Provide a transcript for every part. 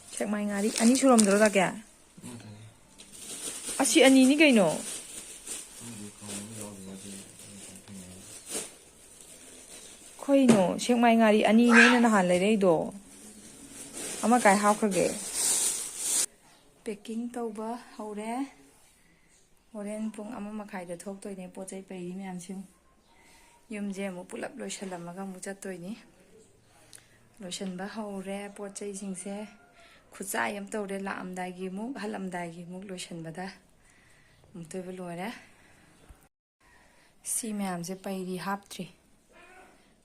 책 많이 가리 아니 처럼 들어가게 아시 아니니 그이노 거이노 책 많이 가리 아니 내는 한 레이도 아마 가이 하우크게 베킹 떠봐 하우래 호렌 뿡 아마 마카이다 톡도이네 뽀자이 빼이 ꯃꯌꯥꯝꯁꯤꯡ ꯌꯨꯝꯁꯦ ꯑꯃꯨꯛ ꯄꯨꯂꯞ ꯂꯣꯏꯁꯜꯂꯝꯃꯒ ꯑꯃꯨꯛ ꯆꯠꯇꯣꯏꯅꯤ ꯂꯣꯏꯁꯟꯕ ꯍꯧꯔꯦ ꯄꯣꯠ ꯆꯩꯁꯤꯡꯁꯦ ꯈꯨꯠꯆꯥꯏ ꯑꯃ ꯇꯧꯔꯦ ꯂꯥꯛꯑꯝꯗꯥꯏꯒꯤ ꯑꯃꯨꯛ ꯍꯜꯂꯝꯗꯥꯏꯒꯤ ꯑꯃꯨꯛ ꯂꯣꯏꯁꯟꯕꯗ ꯑꯃꯨꯛꯇꯣꯏꯕ ꯂꯣꯏꯔꯦ ꯁꯤ ꯃꯌꯥꯝꯁꯦ ꯄꯩꯔꯤ ꯍꯥꯞꯇ꯭ꯔꯤ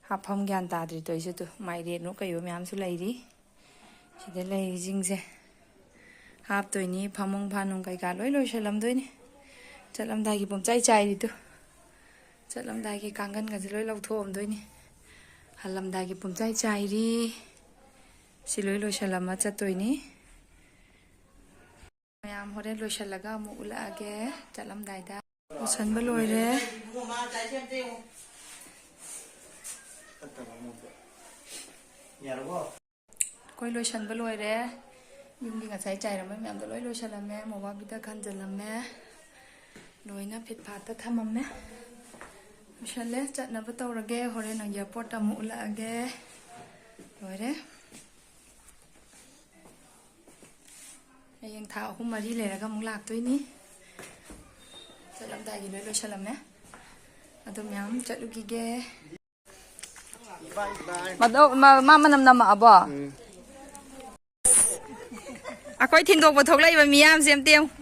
ꯍꯥꯞꯐꯝ ꯒ꯭ꯌꯥꯟ ꯇꯥꯗ꯭ꯔꯤ ꯇꯧꯏꯁꯦ ꯇꯨ ꯃꯥꯏꯔꯦꯟꯅꯣ ꯀꯩꯌꯣ ꯃꯌꯥꯝꯁꯨ ꯂꯩꯔꯤ ꯁꯤꯗ ꯂꯩꯔꯤꯁꯤꯡꯁꯦ ꯍꯥꯞꯇꯣꯏꯅꯤ ꯐꯃꯨꯡ ꯐꯥꯅꯨꯡ ꯀꯩꯀꯥ ꯂꯣꯏ ꯂꯣꯏꯁꯜꯂꯝꯗꯣꯏꯅꯤ ꯆꯠꯂꯝꯗꯥꯏꯒꯤ ꯄꯨꯝꯆꯥꯏ ꯆꯥꯏꯔꯤꯗꯨ ꯆꯠꯂꯝꯗꯥꯏꯒꯤ ꯀꯥꯡꯒꯟꯒꯁꯦ ꯂꯣꯏ ꯂꯧꯊꯣꯛꯑꯝꯗꯣꯏꯅꯤ ꯍꯜꯂꯝꯗꯥꯏꯒꯤ ꯄꯨꯝꯆꯥꯏ ꯆꯥꯏꯔꯤ ꯁꯤ ꯂꯣꯏ ꯂꯣꯏꯁꯜꯂꯝꯃ ꯆꯠꯇꯣꯏꯅꯤ ꯃꯌꯥꯝ ꯍꯣꯔꯦꯟ ꯂꯣꯏꯁꯜꯂꯒ ꯑꯃꯨꯛ ꯎꯠꯂꯛꯑꯒꯦ ꯆꯠꯂꯝꯗꯥꯏꯗ ꯂꯣꯏꯁꯟꯕ ꯂꯣꯏꯔꯦ ꯑꯩꯈꯣꯏ ꯂꯣꯏꯁꯟꯕ ꯂꯣꯏꯔꯦ ꯌꯨꯝꯒꯤ ꯉꯁꯥꯏ ꯆꯥꯏꯔꯝꯕ ꯃꯌꯥꯝꯗꯣ ꯂꯣꯏ ꯂꯣꯏꯁꯜꯂꯝꯃꯦ ꯃꯣꯕꯥꯏꯜꯗ ꯈꯟꯖꯜꯂꯝꯃꯦ ꯂꯣꯏꯅ ꯐꯤꯠ ꯐꯥꯠꯇ ꯊꯝꯃꯝꯃꯦ ꯂꯣꯏꯁꯜꯂꯦ ꯆꯠꯅꯕ ꯇꯧꯔꯒꯦ ꯍꯣꯔꯦꯟ ꯑꯦꯌꯥꯔꯄꯣꯔꯠꯇ ꯑꯃꯨꯛ ꯎꯠꯂꯛꯑꯒꯦ ꯂꯣꯏꯔꯦ ꯍꯌꯦꯡ ꯊꯥ 3-4 ꯂꯩꯔꯒ ꯑꯃꯨꯛ ꯂꯥꯛꯇꯣꯏꯅꯤ ꯆꯠꯂꯝꯗꯥꯏꯒꯤ ꯂꯣꯏ ꯂꯣꯏꯁꯜꯂꯝꯃꯦ ꯑꯗꯣ ꯃꯌꯥꯝ ꯆꯠꯂꯨꯈꯤꯒꯦ ꯃꯥ ꯃꯅꯝ ꯅꯝꯃꯛꯑꯕꯣ ꯑꯩꯈꯣꯏ ꯊꯤꯟꯗꯣꯛꯄ ꯊꯣꯛꯂꯛꯏꯕ ꯃꯤꯌꯥꯝꯁꯦ ꯑꯝꯇ ꯌꯦꯡꯉꯨ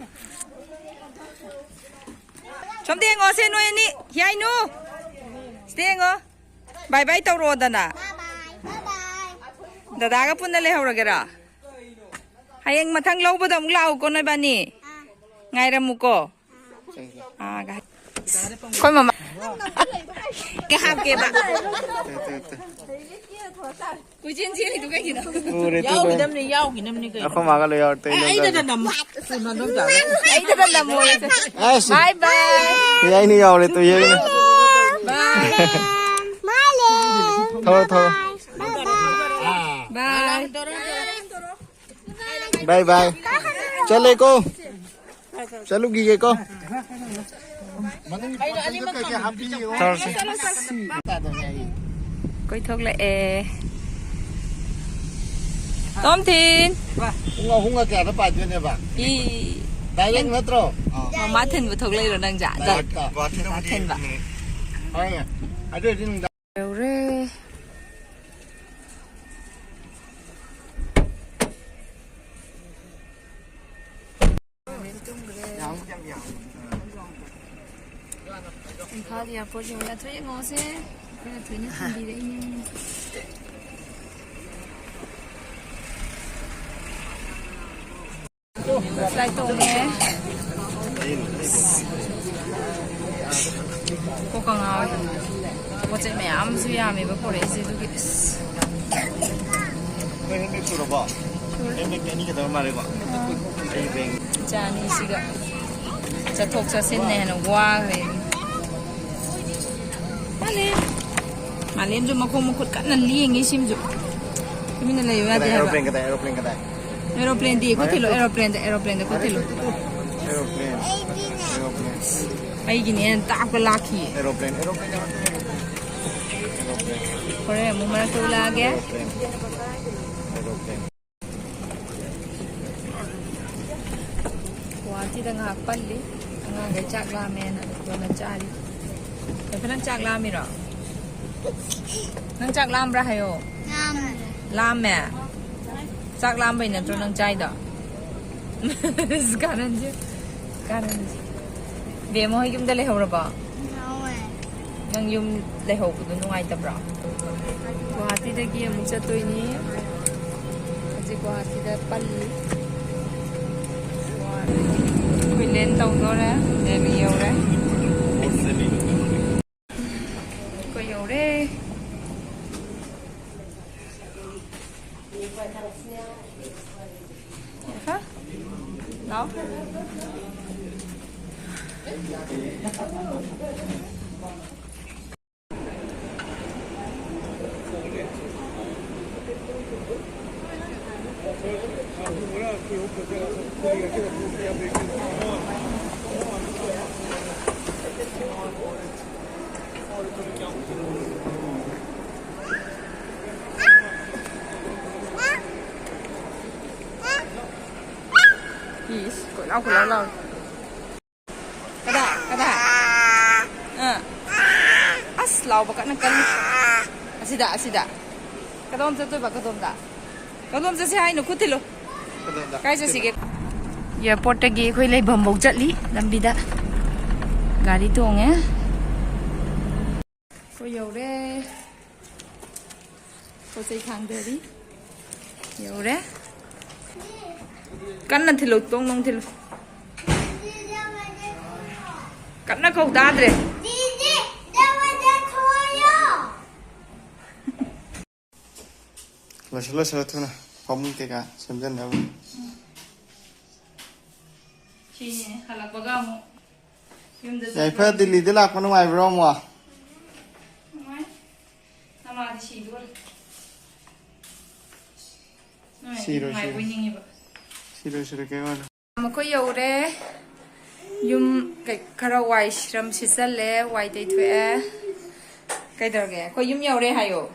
ꯁꯣꯝꯗ ꯌꯦꯡꯉꯣ ꯁꯦ ꯅꯣꯏ ꯑꯅꯤ ꯌꯥꯏꯅꯨ ꯁꯤꯗ ꯌꯦꯡꯉꯣ ꯕꯥꯏ ꯕꯥꯏ ꯇꯧꯔꯣꯗꯅ ꯗꯗꯥꯒ ꯄꯨꯟꯅ ꯂꯩꯍꯧꯔꯒꯦꯔꯥ ꯍꯌꯦꯡ ꯃꯊꯪ ꯂꯧꯕꯗ ꯑꯃꯨꯛ ꯂꯥꯛꯎꯀꯣ ꯅꯣꯏꯕꯥꯅꯤ ꯉꯥꯏꯔꯝꯃꯨꯀꯣ ꯑꯩꯈꯣꯏ ꯃꯃꯥ ꯀꯩ ꯍꯥꯞꯀꯦꯕ ꯀꯨꯏꯆꯦꯟ ꯆꯦꯜꯂꯤꯗꯨ ꯀꯩꯒꯤꯅꯣ ꯌꯥꯎꯈꯤꯗꯕꯅꯤ ꯌꯥꯎꯈꯤꯗꯕꯅꯤ ꯀꯩꯅꯣ ꯑꯩꯈꯣꯏ ꯃꯥꯒ ꯂꯣꯏ ꯌꯥꯎꯔꯛꯇꯦ ꯑꯩꯗꯗ ꯅꯝꯃꯣ ꯑꯩꯗꯗ ꯅꯝꯃꯣ ꯕꯥꯏ ꯕꯥꯏ ꯌꯥꯏꯅꯤ ꯌꯥꯎꯔꯦ ꯇꯨ ꯌꯥꯏꯅꯤ ꯕꯥꯏ ꯊꯧꯔꯣ ꯊꯧꯔꯣ बाय बाय चले को चलूगी को कोई थोक ले तोम थीन हुंगा क्या ना पाज ने बा ई डायरेक्ट नत्रो मा थेन बु थोक ले रो नंग जा थेन बा हाय अदे दिन रे Imphal airport yung na tuloy ngo se na tuloy na hindi rin yung flight to me ko ka nga ko che me am su ya me ba ko re se du ki ko hindi suro ba hindi kani ka ma re ba ai beng jani siga cha thok cha sin ne na wa re Malen jo makong mukut kan nan lieng isim jo. Kami na layo ya dia. Aeroplane kata. Aeroplane di ko thilo aeroplane de ko thilo. Aeroplane. Ai gini en ta ko laki. Aeroplane. Kore mo mara to lage. Aeroplane. Wati da nga palli. Nga ga chak la men ko na chali. Pero nang chak la mi ro. Nang chak lam ra hayo. Lam me. Chak lam bai na tro nang chai da. Karan ji. Be mo yum da le ho ra ba. Nang yum le ho ku du nungai ta bra. Guwahati da gi amuk chatoi ni. Aji Guwahati da palli. Koi len tau no ra. Ne mi yo ra. Re hả? Đó. Yes, của lâu rồi. Cái đà. Lâu bà cắt nó cân. Asida. Cái đom cho tôi bà cái đom đã. Cái đom cho xe hai nó cút thì luôn. Cái cho xí cái. Airport tagi khoi lei bambok chatli lambida. Gari tonge. Ko yore. Ko sei thang dari. Yore. Kan nan thilu tong nong thilu. Kan na khâu da dre. Loshalo thôi nè, không cái cả, xem dân đâu. Chị halak baga mo. Vậy phải đi đi lạc mà ngoài vào mà. Nama di sido. Siro cái mà. Mà có dầu đấy. Cái khara white ram sisal le white đấy thôi. Cái đó cái. Có dầu đấy hay không?